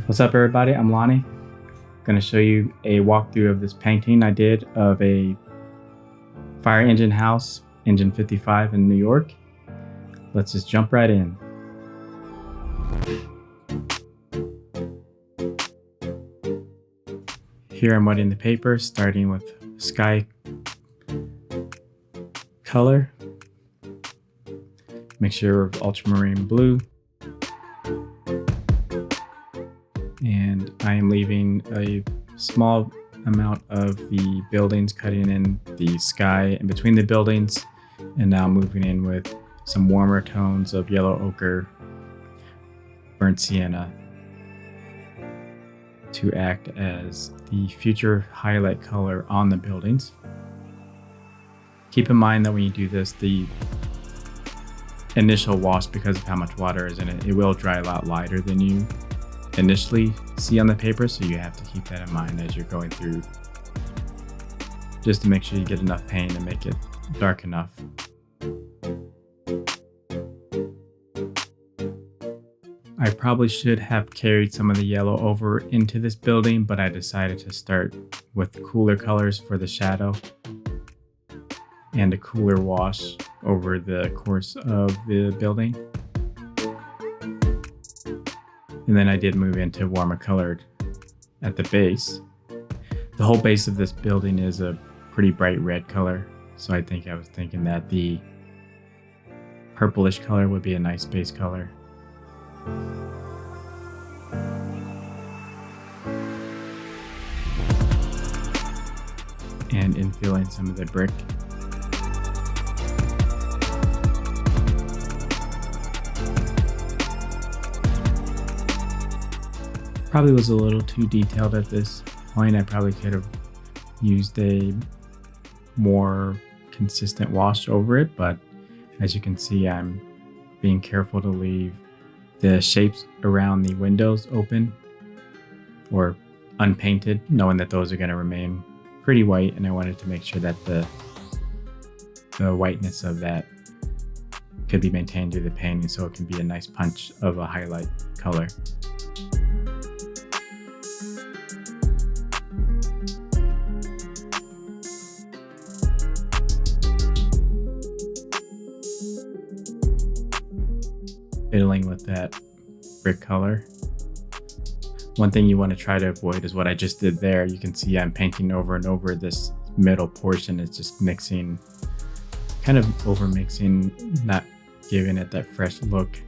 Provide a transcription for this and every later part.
What's up, everybody? I'm Lonnie. Going to show you a walkthrough of this painting I did of a fire engine house, Engine 55 in New York. Let's just jump right in. Here I'm wetting the paper, starting with sky color, mixture of ultramarine blue. And I am leaving a small amount of the buildings, cutting in the sky in between the buildings, and now moving in with some warmer tones of yellow ochre, burnt sienna to act as the future highlight color on the buildings. Keep in mind that when you do this, the initial wash, because of how much water is in it, it will dry a lot lighter than you initially see on the paper, so you have to keep that in mind as you're going through, just to make sure you get enough paint and make it dark enough. I probably should have carried some of the yellow over into this building, but I decided to start with cooler colors for the shadow and a cooler wash over the course of the building. And then I did move into warmer colored at the base. The whole base of this building is a pretty bright red color, so I was thinking that the purplish color would be a nice base color. And infilling some of the brick. Probably was a little too detailed at this point. I probably could have used a more consistent wash over it, but as you can see, I'm being careful to leave the shapes around the windows open or unpainted, knowing that those are going to remain pretty white, and I wanted to make sure that the whiteness of that could be maintained through the painting, so it can be a nice punch of a highlight color. Fiddling with that brick color. One thing you want to try to avoid is what I just did there. You can see I'm painting over and over this middle portion. It's just mixing, kind of over mixing, not giving it that fresh look.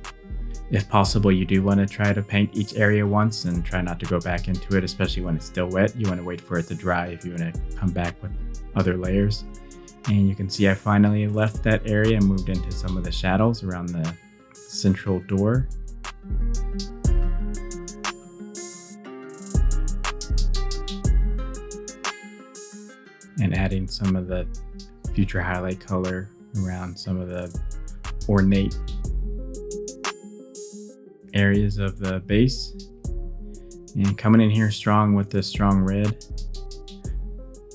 If possible, you do want to try to paint each area once and try not to go back into it, especially when it's still wet. You want to wait for it to dry if you want to come back with other layers. And you can see I finally left that area and moved into some of the shadows around the central door. And adding some of the future highlight color around some of the ornate areas of the base. And coming in here strong with this strong red.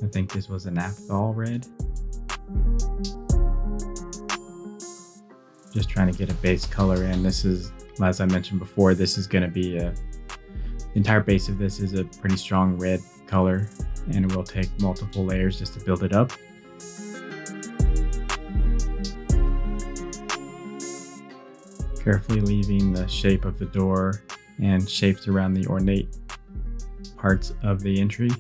I think this was a naphthol red. Just trying to get a base color in. This is, as I mentioned before, this is going to be the entire base of this is a pretty strong red color, and it will take multiple layers just to build it up. Carefully leaving the shape of the door and shapes around the ornate parts of the entry.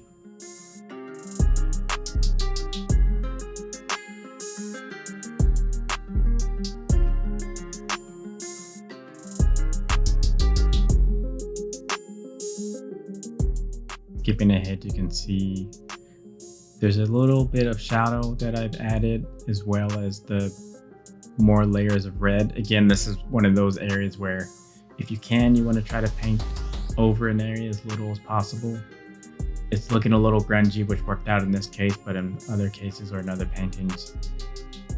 Skipping ahead, you can see there's a little bit of shadow that I've added, as well as the more layers of red. Again, this is one of those areas where if you can, you want to try to paint over an area as little as possible. It's looking a little grungy, which worked out in this case, but in other cases or in other paintings,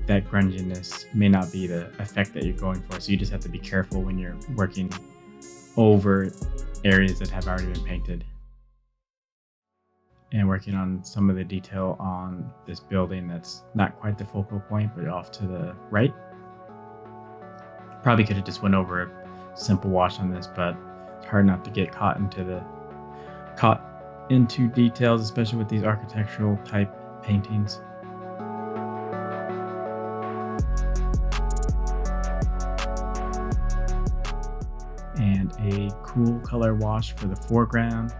that grunginess may not be the effect that you're going for. So you just have to be careful when you're working over areas that have already been painted. And working on some of the detail on this building that's not quite the focal point, but off to the right. Probably could have just went over a simple wash on this, but It's hard not to get caught into details, especially with these architectural type paintings. And a cool color wash for the foreground.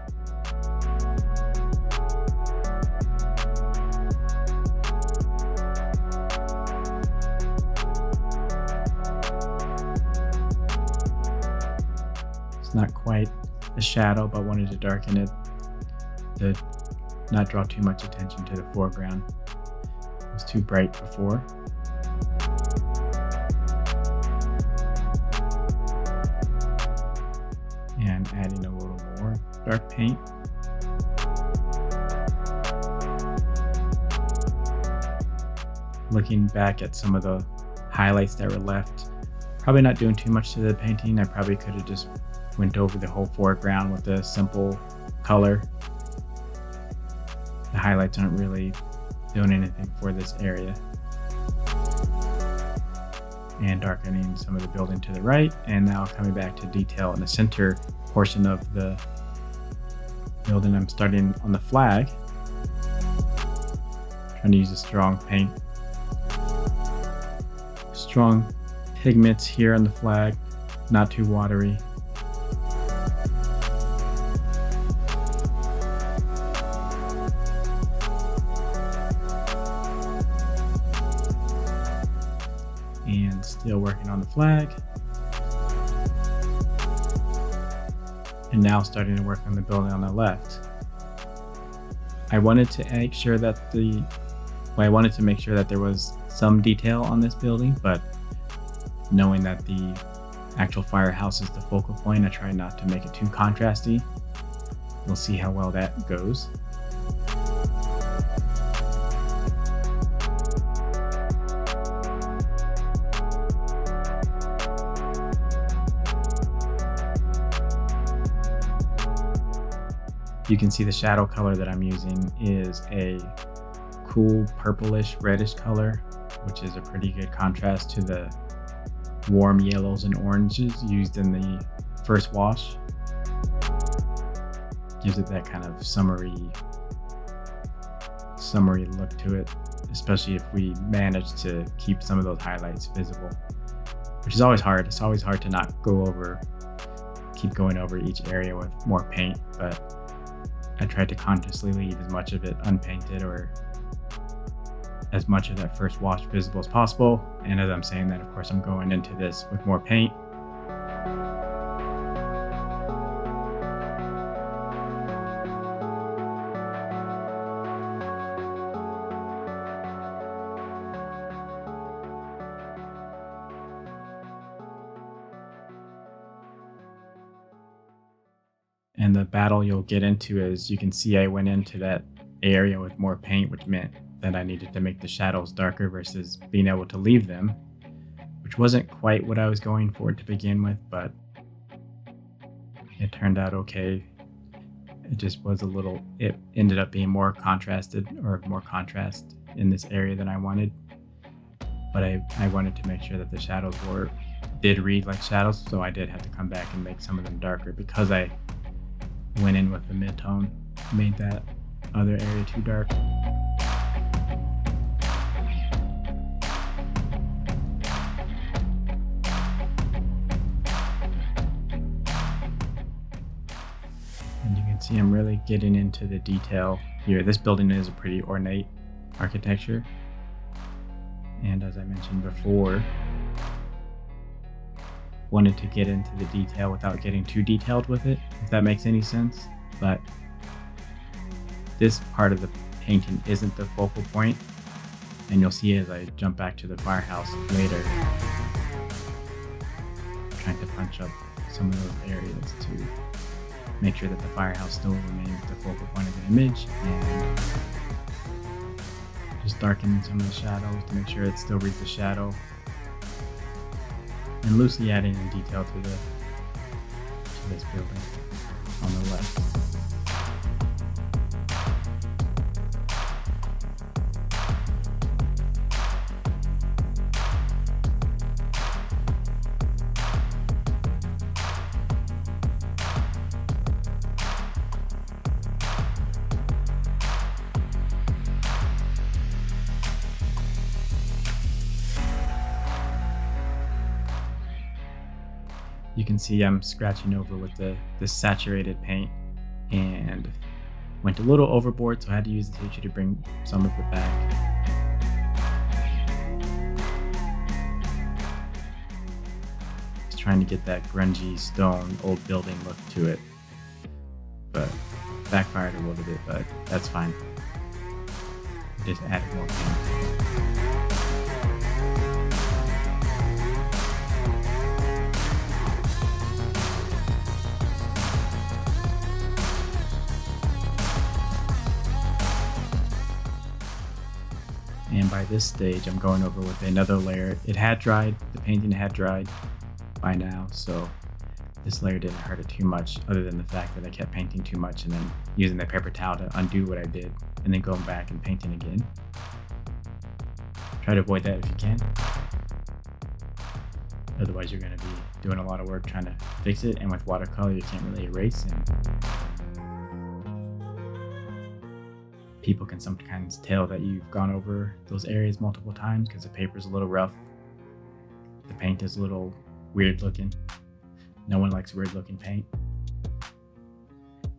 It's not quite a shadow, but wanted to darken it to not draw too much attention to the foreground. It was too bright before. And adding a little more dark paint. Looking back at some of the highlights that were left, probably not doing too much to the painting. I probably could have just went over the whole foreground with a simple color. The highlights aren't really doing anything for this area. And darkening some of the building to the right, and now coming back to detail in the center portion of the building. I'm starting on the flag, trying to use a strong paint, strong pigments here on the flag, not too watery. And still working on the flag. And now starting to work on the building on the left. I wanted to make sure that there was some detail on this building, but knowing that the actual firehouse is the focal point, I try not to make it too contrasty. We'll see how well that goes. You can see the shadow color that I'm using is a cool purplish reddish color, which is a pretty good contrast to the warm yellows and oranges used in the first wash. Gives it that kind of summery look to it, especially if we manage to keep some of those highlights visible, which is always hard. It's always hard to not keep going over each area with more paint, but I tried to consciously leave as much of it unpainted or as much of that first wash visible as possible. And as I'm saying that, of course, I'm going into this with more paint. And the battle you'll get into is, you can see I went into that area with more paint, which meant that I needed to make the shadows darker versus being able to leave them, which wasn't quite what I was going for to begin with, but it turned out okay. It just was it ended up being more contrasted, or more contrast in this area than I wanted. But I wanted to make sure that the shadows did read like shadows, so I did have to come back and make some of them darker because I went in with the mid-tone, made that other area too dark. And you can see I'm really getting into the detail here. This building is a pretty ornate architecture. And as I mentioned before, wanted to get into the detail without getting too detailed with it, if that makes any sense. But this part of the painting isn't the focal point, and you'll see as I jump back to the firehouse later, trying to punch up some of those areas to make sure that the firehouse still remains the focal point of the image, and just darkening some of the shadows to make sure it still reads the shadow, and loosely adding in detail to this building on the left. You can see I'm scratching over with the saturated paint and went a little overboard, so I had to use the teacher to bring some of it back. Just trying to get that grungy stone old building look to it, but backfired a little bit, but that's fine. Just added more paint. And by this stage, I'm going over with another layer. It had dried, the painting had dried by now, so this layer didn't hurt it too much, other than the fact that I kept painting too much and then using the paper towel to undo what I did, and then going back and painting again. Try to avoid that if you can. Otherwise, you're going to be doing a lot of work trying to fix it, and with watercolor, you can't really erase, and people can sometimes tell that you've gone over those areas multiple times because the paper's a little rough. The paint is a little weird looking. No one likes weird looking paint.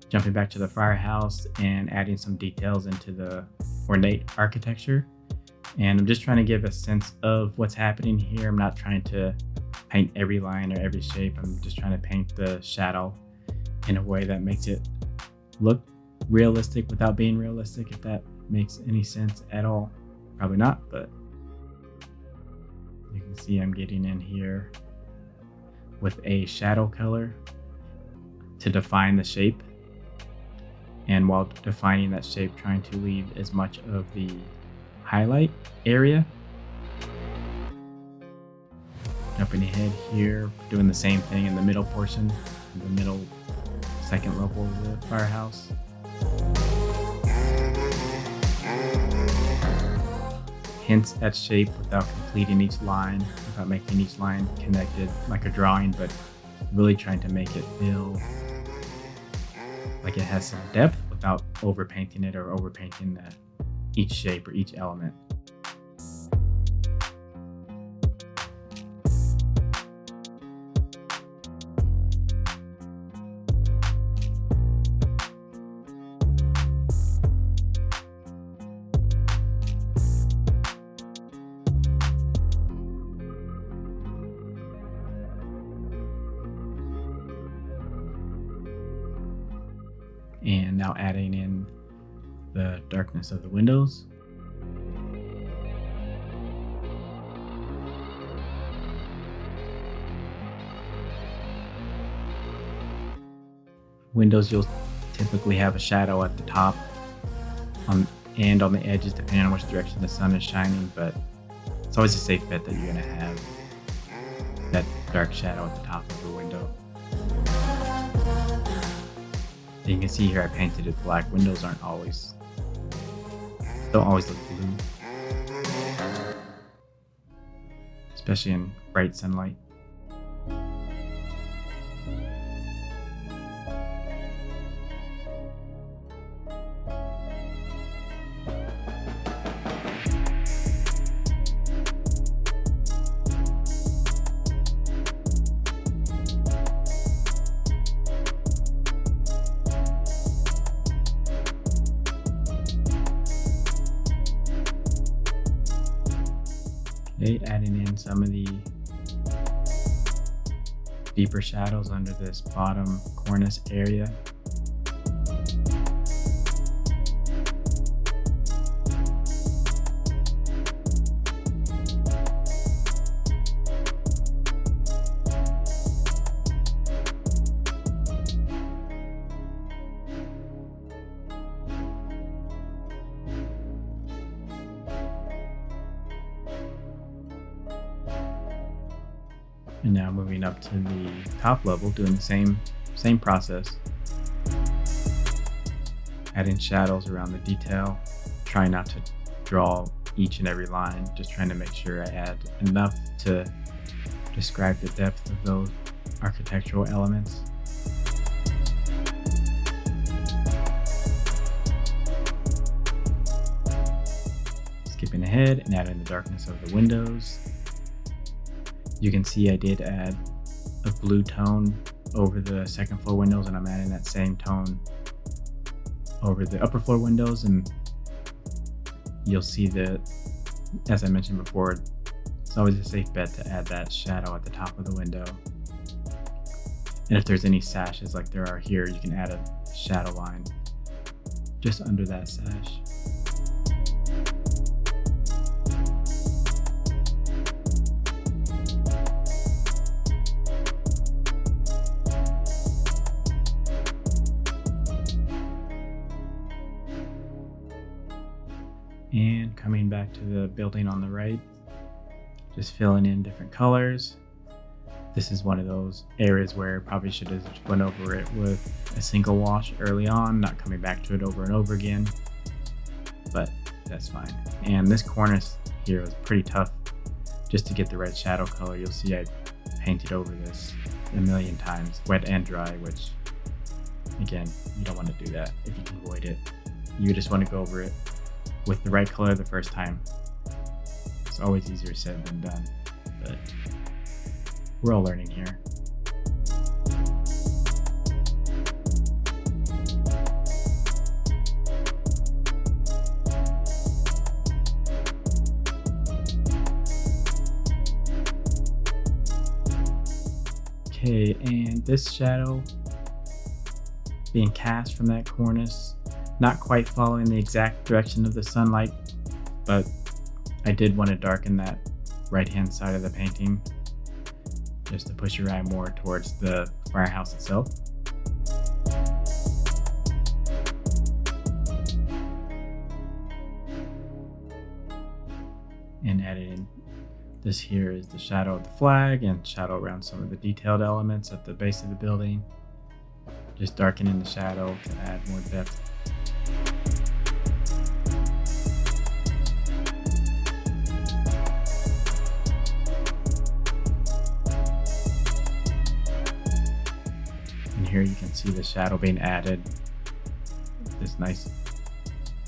Jumping back to the firehouse and adding some details into the ornate architecture. And I'm just trying to give a sense of what's happening here. I'm not trying to paint every line or every shape. I'm just trying to paint the shadow in a way that makes it look realistic without being realistic, if that makes any sense at all. Probably not, but you can see I'm getting in here with a shadow color to define the shape, and while defining that shape, trying to leave as much of the highlight area. Jumping ahead here, doing the same thing in the middle portion, the middle second level of the firehouse. Hints at shape without completing each line, without making each line connected like a drawing, but really trying to make it feel like it has some depth without overpainting it or overpainting each shape or each element. And now adding in the darkness of the windows. Windows, you'll typically have a shadow at the top and on the edges, depending on which direction the sun is shining, but it's always a safe bet that you're going to have that dark shadow at the top of the window. You can see here I painted it black. Windows don't always look blue, especially in bright sunlight. Okay, adding in some of the deeper shadows under this bottom cornice area. And now moving up to the top level, doing the same process. Adding shadows around the detail, trying not to draw each and every line, just trying to make sure I add enough to describe the depth of those architectural elements. Skipping ahead and adding the darkness of the windows. You can see I did add a blue tone over the second floor windows, and I'm adding that same tone over the upper floor windows, and you'll see that, as I mentioned before, it's always a safe bet to add that shadow at the top of the window. And if there's any sashes like there are here, you can add a shadow line just under that sash. And coming back to the building on the right, just filling in different colors. This is one of those areas where I probably should have just went over it with a single wash early on, not coming back to it over and over again, but that's fine. And this cornice here was pretty tough just to get the right shadow color. You'll see I painted over this a million times, wet and dry, which again, you don't want to do that if you can avoid it. You just want to go over it with the right color the first time. It's always easier said than done, but we're all learning here. Okay, and this shadow being cast from that cornice, not quite following the exact direction of the sunlight, but I did want to darken that right-hand side of the painting just to push your eye more towards the firehouse itself. And added in this here is the shadow of the flag and shadow around some of the detailed elements at the base of the building. Just darkening the shadow to add more depth. Here you can see the shadow being added, this nice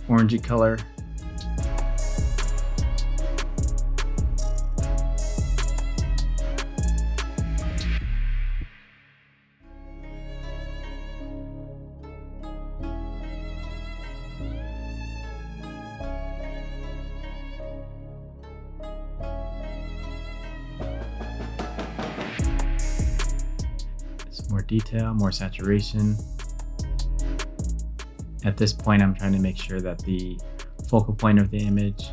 orangey color. More detail, more saturation. At this point, I'm trying to make sure that the focal point of the image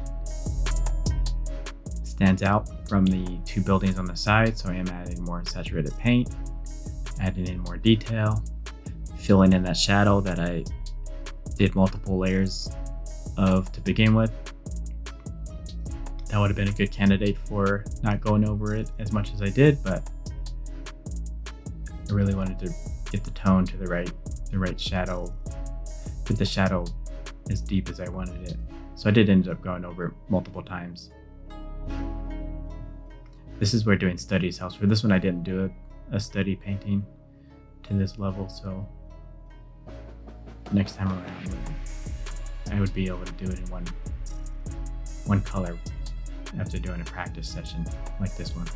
stands out from the two buildings on the side, so I am adding more saturated paint, adding in more detail, filling in that shadow that I did multiple layers of to begin with. That would have been a good candidate for not going over it as much as I did, but I really wanted to get the tone to the right shadow, get the shadow as deep as I wanted it. So I did end up going over it multiple times. This is where doing studies helps. For this one, I didn't do a study painting to this level, so next time around, I would be able to do it in one color after doing a practice session like this one.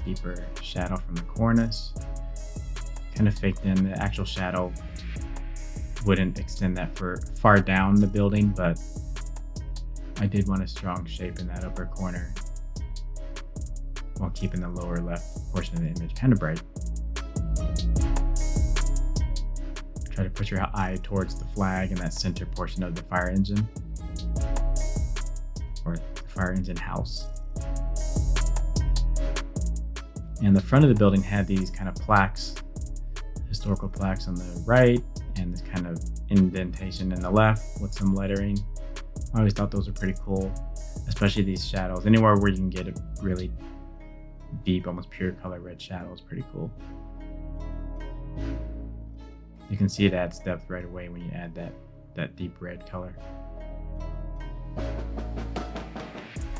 Deeper shadow from the cornice, kind of faked in. The actual shadow wouldn't extend that for far down the building, but I did want a strong shape in that upper corner while keeping the lower left portion of the image kind of bright. Try to put your eye towards the flag and that center portion of the fire engine, or the fire engine house. And the front of the building had these kind of plaques, historical plaques on the right, and this kind of indentation in the left with some lettering. I always thought those were pretty cool, especially these shadows. Anywhere where you can get a really deep, almost pure color red shadow is pretty cool. You can see it adds depth right away when you add that deep red color.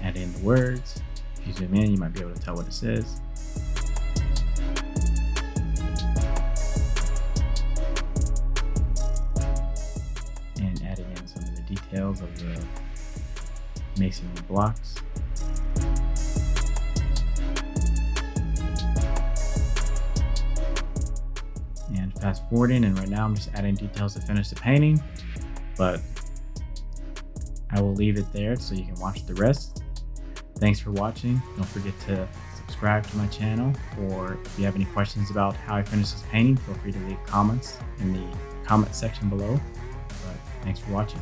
Add in the words. If you zoom in, you might be able to tell what it says. details of the masonry blocks. And fast forwarding, and right now I'm just adding details to finish the painting, but I will leave it there so you can watch the rest. Thanks for watching. Don't forget to subscribe to my channel, or if you have any questions about how I finish this painting, feel free to leave comments in the comment section below. But thanks for watching.